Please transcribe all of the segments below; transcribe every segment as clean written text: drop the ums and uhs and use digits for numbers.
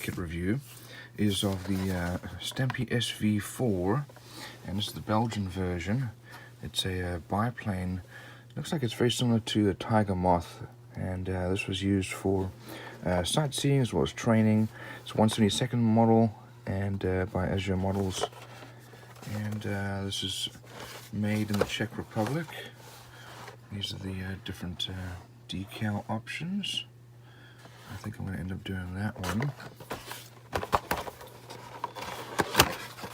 kit review is of the Stampe S.V.4, and this is the Belgian version. It's a biplane. Looks like it's very similar to the Tiger Moth, and this was used for sightseeing as well as training. It's a 172nd model and by Azur models, and this is made in the Czech Republic. These are the different decal options. I think I'm going to end up doing that one.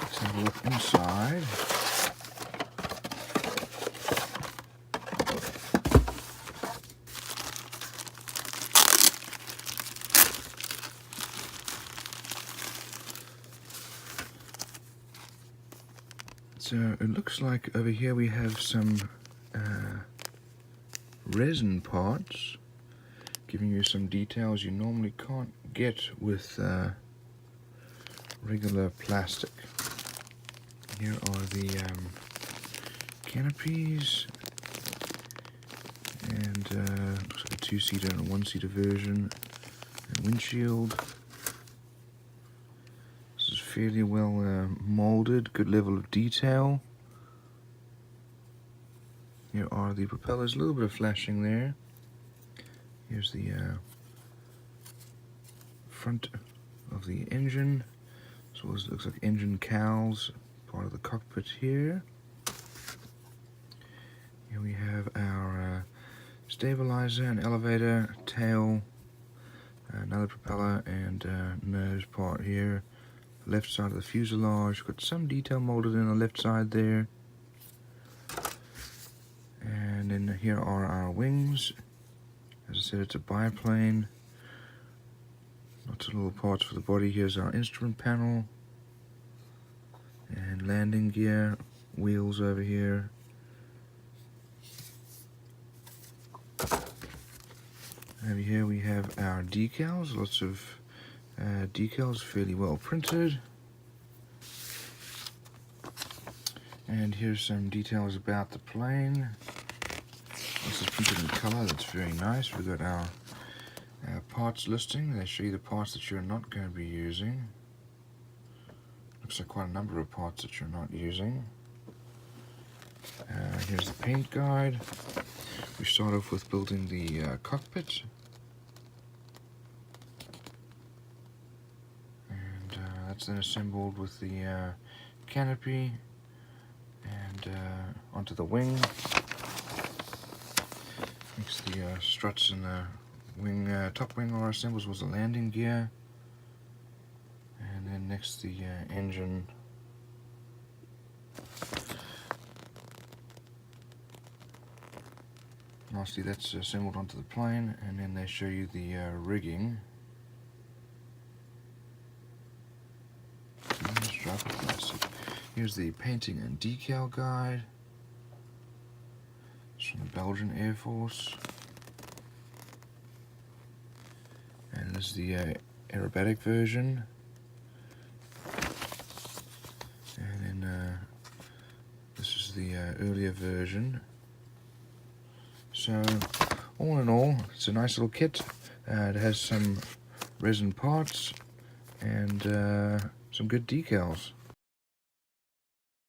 Let's have a look inside. So it looks like over here we have some resin parts, giving you some details you normally can't get with regular plastic. Here are the canopies, and looks like a two-seater and a one-seater version, and windshield. This is fairly well molded, good level of detail. Here are the propellers, a little bit of flashing there. Here's the front of the engine, so it looks like engine cowls, part of the cockpit here. Here we have our stabilizer and elevator, tail, another propeller, and nose part here. Left side of the fuselage, got some detail molded in the left side there. And then here are our wings. As I said, it's a biplane. Lots of little parts for the body. Here's our instrument panel and landing gear, wheels over here. Over here we have our decals, lots of decals, fairly well printed. And here's some details about the plane. This is printed in color, that's very nice. We've got our parts listing. They show you the parts that you're not going to be using. Looks like quite a number of parts that you're not using. Here's the paint guide. We start off with building the cockpit. And that's then assembled with the canopy and onto the wing. Next, the struts and the wing, top wing are assembled with the landing gear. And then next, the engine. Lastly, that's assembled onto the plane, and then they show you the rigging. Here's the painting and decal guide. It's from the Belgian Air Force. And this is the aerobatic version. And then this is the earlier version. So, all in all, it's a nice little kit. It has some resin parts and some good decals.